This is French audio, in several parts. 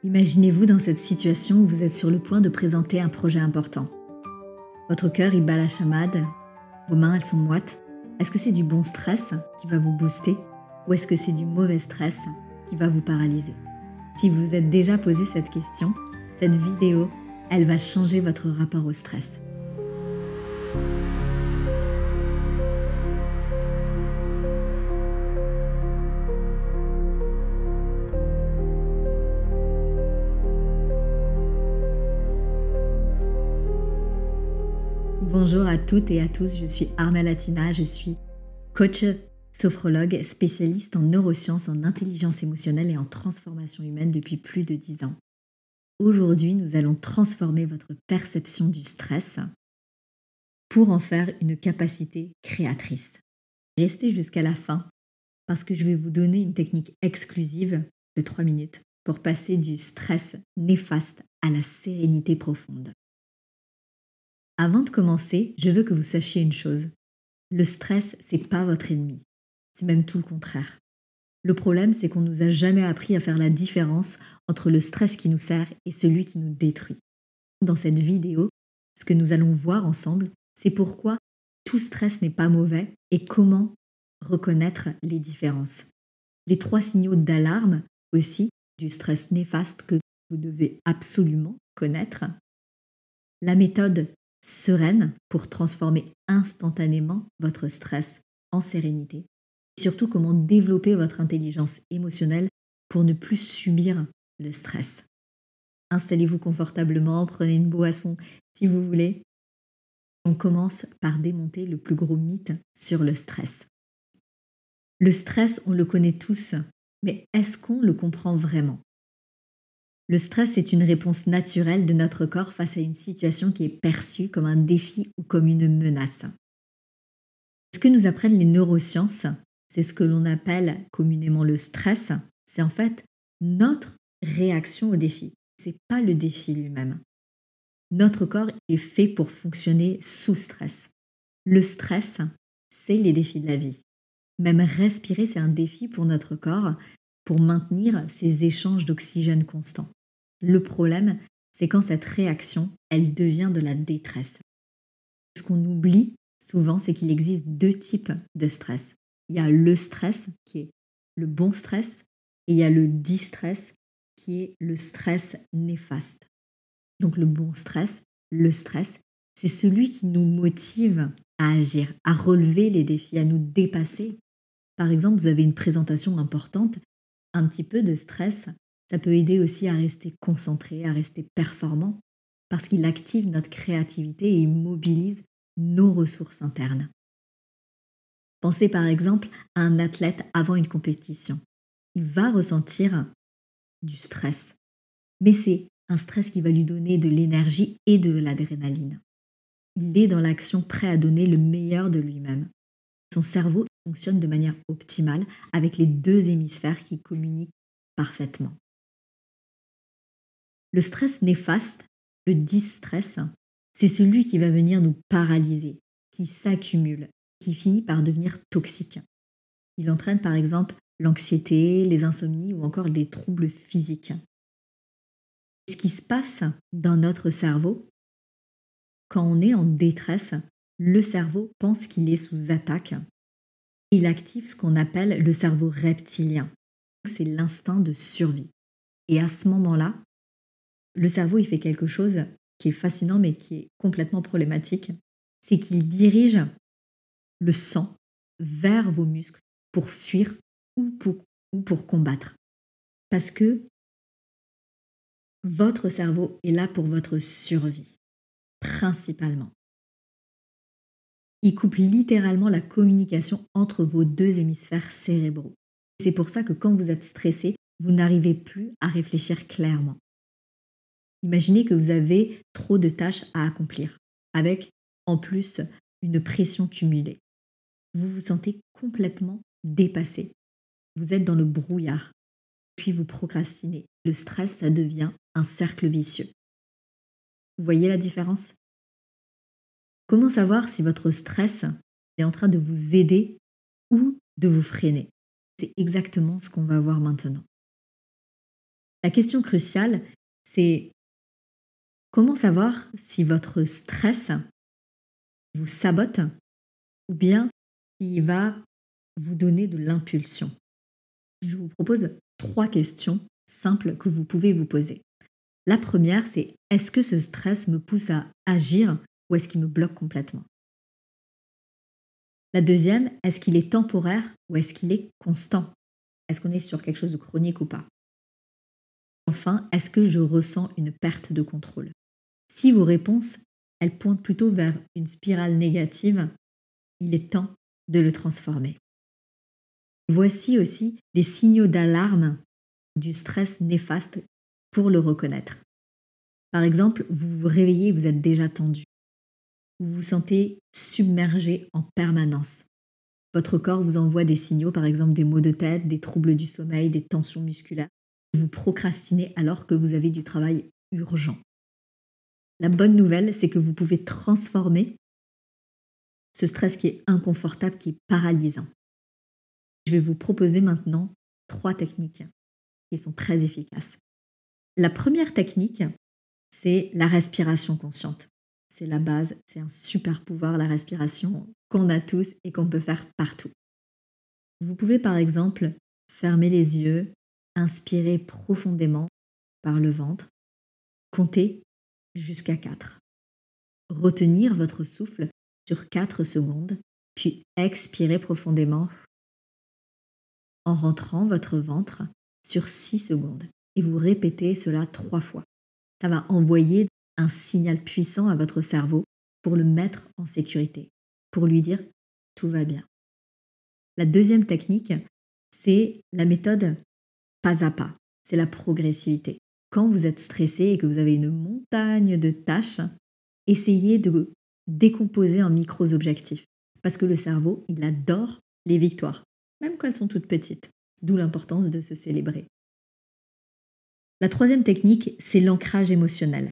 Imaginez-vous dans cette situation où vous êtes sur le point de présenter un projet important. Votre cœur, il bat la chamade, vos mains, elles sont moites. Est-ce que c'est du bon stress qui va vous booster ou est-ce que c'est du mauvais stress qui va vous paralyser? Si vous vous êtes déjà posé cette question, cette vidéo, elle va changer votre rapport au stress. Bonjour à toutes et à tous, je suis Armelle Atina, je suis coach sophrologue spécialiste en neurosciences, en intelligence émotionnelle et en transformation humaine depuis plus de 10 ans. Aujourd'hui, nous allons transformer votre perception du stress pour en faire une capacité créatrice. Restez jusqu'à la fin parce que je vais vous donner une technique exclusive de 3 minutes pour passer du stress néfaste à la sérénité profonde. Avant de commencer, je veux que vous sachiez une chose. Le stress, c'est pas votre ennemi. C'est même tout le contraire. Le problème, c'est qu'on nous a jamais appris à faire la différence entre le stress qui nous sert et celui qui nous détruit. Dans cette vidéo, ce que nous allons voir ensemble, c'est pourquoi tout stress n'est pas mauvais et comment reconnaître les différences. Les 3 signaux d'alarme aussi du stress néfaste que vous devez absolument connaître. La méthode sereine pour transformer instantanément votre stress en sérénité. Et surtout, comment développer votre intelligence émotionnelle pour ne plus subir le stress. Installez-vous confortablement, prenez une boisson si vous voulez. On commence par démonter le plus gros mythe sur le stress. Le stress, on le connaît tous, mais est-ce qu'on le comprend vraiment ? Le stress est une réponse naturelle de notre corps face à une situation qui est perçue comme un défi ou comme une menace. Ce que nous apprennent les neurosciences, c'est ce que l'on appelle communément le stress, c'est en fait notre réaction au défi. Ce n'est pas le défi lui-même. Notre corps est fait pour fonctionner sous stress. Le stress, c'est les défis de la vie. Même respirer, c'est un défi pour notre corps pour maintenir ces échanges d'oxygène constants. Le problème, c'est quand cette réaction, elle devient de la détresse. Ce qu'on oublie souvent, c'est qu'il existe 2 types de stress. Il y a le stress, qui est le bon stress, et il y a le distress, qui est le stress néfaste. Donc le bon stress, le stress, c'est celui qui nous motive à agir, à relever les défis, à nous dépasser. Par exemple, vous avez une présentation importante, un petit peu de stress, ça peut aider aussi à rester concentré, à rester performant, parce qu'il active notre créativité et il mobilise nos ressources internes. Pensez par exemple à un athlète avant une compétition. Il va ressentir du stress, mais c'est un stress qui va lui donner de l'énergie et de l'adrénaline. Il est dans l'action prêt à donner le meilleur de lui-même. Son cerveau fonctionne de manière optimale avec les 2 hémisphères qui communiquent parfaitement. Le stress néfaste, le distress, c'est celui qui va venir nous paralyser, qui s'accumule, qui finit par devenir toxique. Il entraîne par exemple l'anxiété, les insomnies ou encore des troubles physiques. Ce qui se passe dans notre cerveau, quand on est en détresse, le cerveau pense qu'il est sous attaque. Il active ce qu'on appelle le cerveau reptilien. C'est l'instinct de survie. Et à ce moment-là, le cerveau, il fait quelque chose qui est fascinant mais qui est complètement problématique. C'est qu'il dirige le sang vers vos muscles pour fuir ou pour combattre. Parce que votre cerveau est là pour votre survie, principalement. Il coupe littéralement la communication entre vos 2 hémisphères cérébraux. C'est pour ça que quand vous êtes stressé, vous n'arrivez plus à réfléchir clairement. Imaginez que vous avez trop de tâches à accomplir, avec en plus une pression cumulée. Vous vous sentez complètement dépassé. Vous êtes dans le brouillard, puis vous procrastinez. Le stress, ça devient un cercle vicieux. Vous voyez la différence ? Comment savoir si votre stress est en train de vous aider ou de vous freiner ? C'est exactement ce qu'on va voir maintenant. La question cruciale, c'est comment savoir si votre stress vous sabote ou bien s'il va vous donner de l'impulsion. Je vous propose 3 questions simples que vous pouvez vous poser. La première, c'est est-ce que ce stress me pousse à agir ou est-ce qu'il me bloque complètement? La deuxième, est-ce qu'il est temporaire ou est-ce qu'il est constant? Est-ce qu'on est sur quelque chose de chronique ou pas? Enfin, est-ce que je ressens une perte de contrôle? Si vos réponses, elles pointent plutôt vers une spirale négative, il est temps de le transformer. Voici aussi les signaux d'alarme du stress néfaste pour le reconnaître. Par exemple, vous vous réveillez, vous êtes déjà tendu. Vous vous sentez submergé en permanence. Votre corps vous envoie des signaux, par exemple des maux de tête, des troubles du sommeil, des tensions musculaires. Vous procrastinez alors que vous avez du travail urgent. La bonne nouvelle, c'est que vous pouvez transformer ce stress qui est inconfortable, qui est paralysant. Je vais vous proposer maintenant 3 techniques qui sont très efficaces. La première technique, c'est la respiration consciente. C'est la base, c'est un super pouvoir, la respiration, qu'on a tous et qu'on peut faire partout. Vous pouvez par exemple fermer les yeux, inspirer profondément par le ventre, compter jusqu'à 4. Retenir votre souffle sur 4 secondes, puis expirer profondément en rentrant votre ventre sur 6 secondes. Et vous répétez cela 3 fois. Ça va envoyer un signal puissant à votre cerveau pour le mettre en sécurité, pour lui dire tout va bien. La deuxième technique, c'est la méthode pas à pas, c'est la progressivité. Quand vous êtes stressé et que vous avez une montagne de tâches, essayez de décomposer en micros-objectifs. Parce que le cerveau, il adore les victoires, même quand elles sont toutes petites. D'où l'importance de se célébrer. La troisième technique, c'est l'ancrage émotionnel.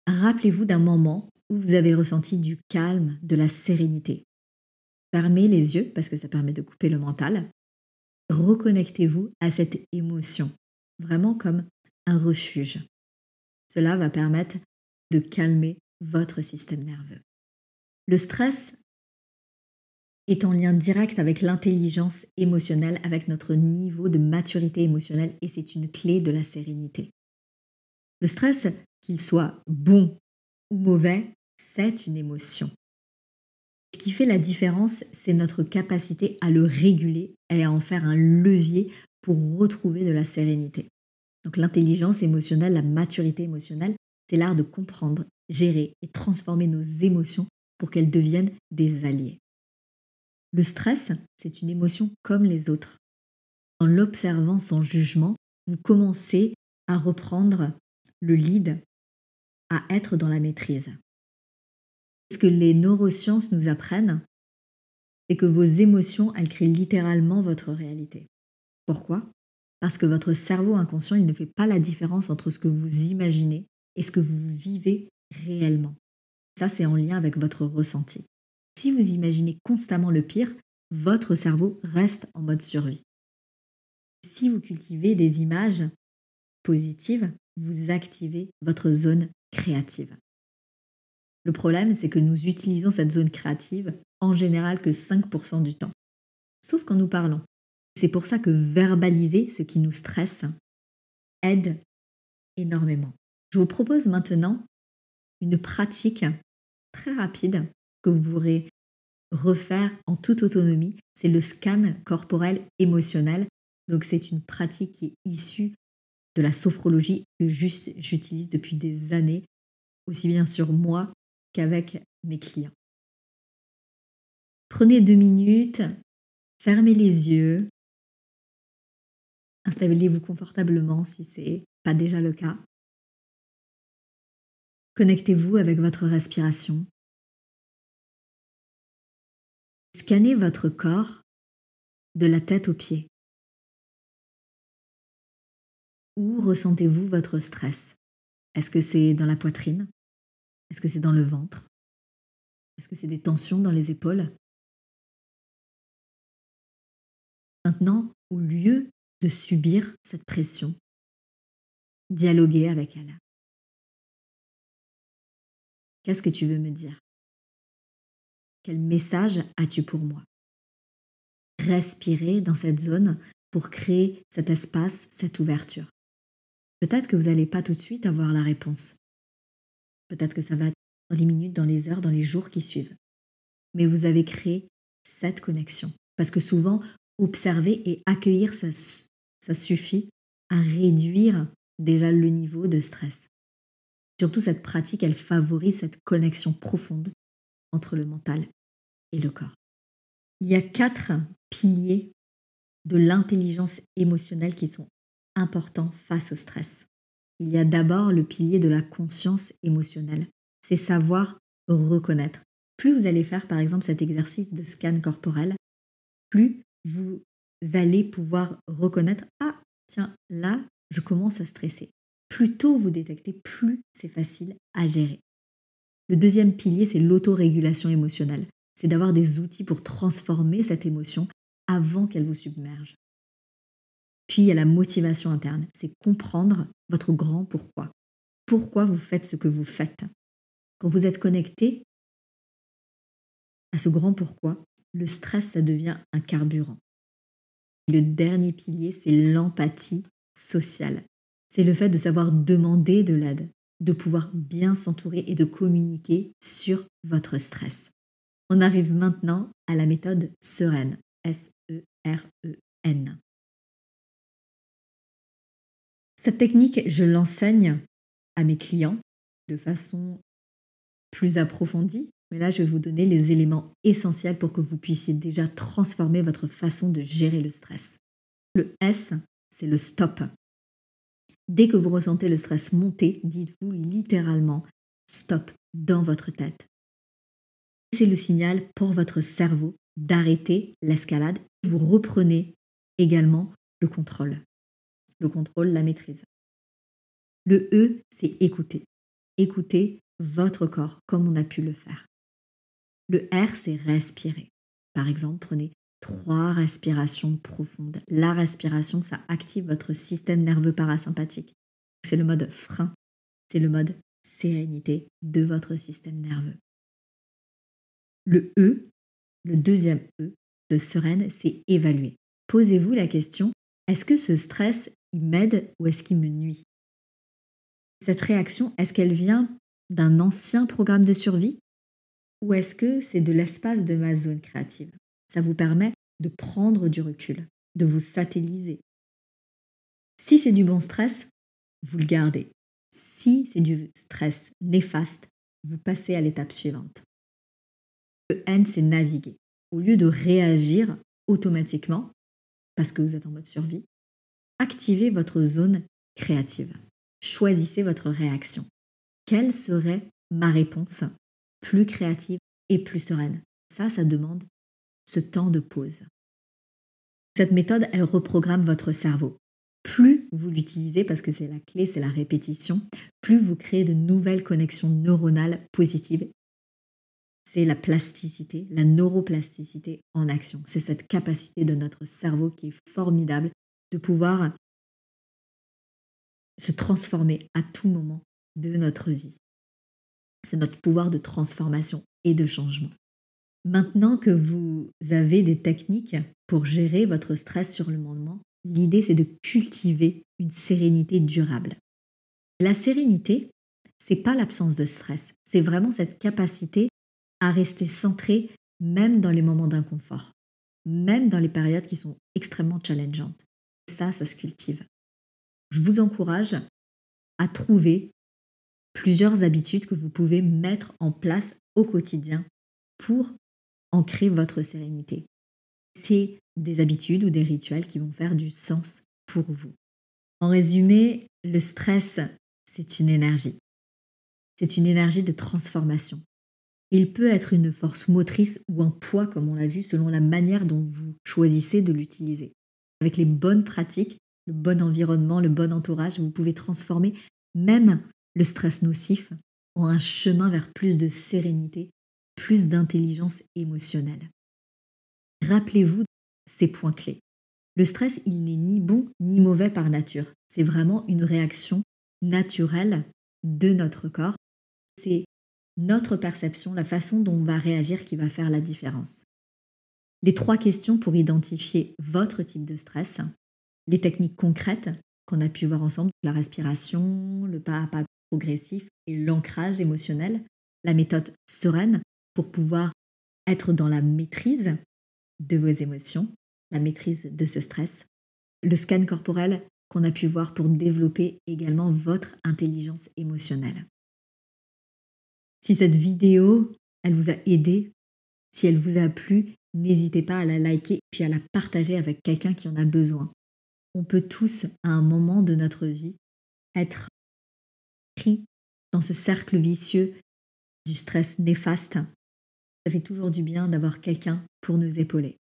Rappelez-vous d'un moment où vous avez ressenti du calme, de la sérénité. Fermez les yeux parce que ça permet de couper le mental. Reconnectez-vous à cette émotion, vraiment comme un refuge. Cela va permettre de calmer votre système nerveux. Le stress est en lien direct avec l'intelligence émotionnelle, avec notre niveau de maturité émotionnelle et c'est une clé de la sérénité. Le stress, qu'il soit bon ou mauvais, c'est une émotion. Ce qui fait la différence, c'est notre capacité à le réguler et à en faire un levier pour retrouver de la sérénité. Donc l'intelligence émotionnelle, la maturité émotionnelle, c'est l'art de comprendre, gérer et transformer nos émotions pour qu'elles deviennent des alliés. Le stress, c'est une émotion comme les autres. En l'observant sans jugement, vous commencez à reprendre le lead, à être dans la maîtrise. Ce que les neurosciences nous apprennent, c'est que vos émotions, elles créent littéralement votre réalité. Pourquoi? Parce que votre cerveau inconscient, il ne fait pas la différence entre ce que vous imaginez et ce que vous vivez réellement. Ça, c'est en lien avec votre ressenti. Si vous imaginez constamment le pire, votre cerveau reste en mode survie. Si vous cultivez des images positives, vous activez votre zone créative. Le problème, c'est que nous utilisons cette zone créative en général que 5% du temps, sauf quand nous parlons. C'est pour ça que verbaliser ce qui nous stresse aide énormément. Je vous propose maintenant une pratique très rapide que vous pourrez refaire en toute autonomie. C'est le scan corporel émotionnel. Donc c'est une pratique qui est issue de la sophrologie que j'utilise depuis des années, aussi bien sur moi qu'avec mes clients. Prenez 2 minutes, fermez les yeux, installez-vous confortablement si ce n'est pas déjà le cas. Connectez-vous avec votre respiration. Scannez votre corps de la tête aux pieds. Où ressentez-vous votre stress? Est-ce que c'est dans la poitrine? Est-ce que c'est dans le ventre? Est-ce que c'est des tensions dans les épaules? Maintenant, au lieu de subir cette pression, dialoguer avec elle. Qu'est-ce que tu veux me dire? Quel message as-tu pour moi? Respirer dans cette zone pour créer cet espace, cette ouverture. Peut-être que vous n'allez pas tout de suite avoir la réponse. Peut-être que ça va être dans les minutes, dans les heures, dans les jours qui suivent. Mais vous avez créé cette connexion. Parce que souvent, observer et accueillir, ça suffit à réduire déjà le niveau de stress. Surtout, cette pratique, elle favorise cette connexion profonde entre le mental et le corps. Il y a 4 piliers de l'intelligence émotionnelle qui sont importants face au stress. Il y a d'abord le pilier de la conscience émotionnelle. C'est savoir reconnaître. Plus vous allez faire, par exemple, cet exercice de scan corporel, plus vous allez pouvoir reconnaître « Ah, tiens, là, je commence à stresser ». Plus tôt vous détectez, plus c'est facile à gérer. Le deuxième pilier, c'est l'autorégulation émotionnelle. C'est d'avoir des outils pour transformer cette émotion avant qu'elle vous submerge. Puis il y a la motivation interne, c'est comprendre votre grand pourquoi. Pourquoi vous faites ce que vous faites. Quand vous êtes connecté à ce grand pourquoi, le stress, ça devient un carburant. Et le dernier pilier, c'est l'empathie sociale. C'est le fait de savoir demander de l'aide, de pouvoir bien s'entourer et de communiquer sur votre stress. On arrive maintenant à la méthode Seren, S-E-R-E-N. Cette technique, je l'enseigne à mes clients de façon plus approfondie, mais là, je vais vous donner les éléments essentiels pour que vous puissiez déjà transformer votre façon de gérer le stress. Le S, c'est le stop. Dès que vous ressentez le stress monter, dites-vous littéralement stop dans votre tête. C'est le signal pour votre cerveau d'arrêter l'escalade. Vous reprenez également le contrôle. Le contrôle, la maîtrise. Le E, c'est écouter. Écoutez votre corps comme on a pu le faire. Le R, c'est respirer. Par exemple, prenez 3 respirations profondes. La respiration, ça active votre système nerveux parasympathique. C'est le mode frein, c'est le mode sérénité de votre système nerveux. Le E, le deuxième E de sereine, c'est évaluer. Posez-vous la question, est-ce que ce stress, il m'aide ou est-ce qu'il me nuit? Cette réaction, est-ce qu'elle vient d'un ancien programme de survie ou est-ce que c'est de l'espace de ma zone créative? Ça vous permet de prendre du recul, de vous satelliser. Si c'est du bon stress, vous le gardez. Si c'est du stress néfaste, vous passez à l'étape suivante. Le N, c'est naviguer. Au lieu de réagir automatiquement, parce que vous êtes en mode survie, activez votre zone créative. Choisissez votre réaction. Quelle serait ma réponse plus créative et plus sereine? Ça demande ce temps de pause. Cette méthode, elle reprogramme votre cerveau. Plus vous l'utilisez, parce que c'est la clé, c'est la répétition, plus vous créez de nouvelles connexions neuronales positives. C'est la plasticité, la neuroplasticité en action. C'est cette capacité de notre cerveau qui est formidable de pouvoir se transformer à tout moment de notre vie. C'est notre pouvoir de transformation et de changement. Maintenant que vous avez des techniques pour gérer votre stress sur le moment, l'idée c'est de cultiver une sérénité durable. La sérénité, c'est pas l'absence de stress, c'est vraiment cette capacité à rester centré même dans les moments d'inconfort, même dans les périodes qui sont extrêmement challengeantes. Ça se cultive. Je vous encourage à trouver plusieurs habitudes que vous pouvez mettre en place au quotidien pour ancrer votre sérénité. C'est des habitudes ou des rituels qui vont faire du sens pour vous. En résumé, le stress, c'est une énergie. C'est une énergie de transformation. Il peut être une force motrice ou un poids, comme on l'a vu, selon la manière dont vous choisissez de l'utiliser. Avec les bonnes pratiques, le bon environnement, le bon entourage, vous pouvez transformer même le stress nocif en un chemin vers plus de sérénité, plus d'intelligence émotionnelle. Rappelez-vous ces points clés. Le stress, il n'est ni bon ni mauvais par nature. C'est vraiment une réaction naturel de notre corps. C'est notre perception, la façon dont on va réagir qui va faire la différence. Les 3 questions pour identifier votre type de stress, les techniques concrètes qu'on a pu voir ensemble, la respiration, le pas à pas progressif et l'ancrage émotionnel, la méthode sereine pour pouvoir être dans la maîtrise de vos émotions, la maîtrise de ce stress, le scan corporel qu'on a pu voir pour développer également votre intelligence émotionnelle. Si cette vidéo, elle vous a aidé, si elle vous a plu, n'hésitez pas à la liker puis à la partager avec quelqu'un qui en a besoin. On peut tous, à un moment de notre vie, être pris dans ce cercle vicieux du stress néfaste. Ça fait toujours du bien d'avoir quelqu'un pour nous épauler.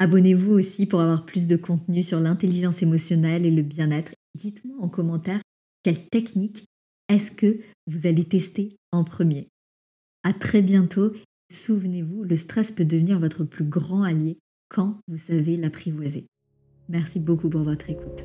Abonnez-vous aussi pour avoir plus de contenu sur l'intelligence émotionnelle et le bien-être. Dites-moi en commentaire quelle technique est-ce que vous allez tester en premier. À très bientôt. Souvenez-vous, le stress peut devenir votre plus grand allié quand vous savez l'apprivoiser. Merci beaucoup pour votre écoute.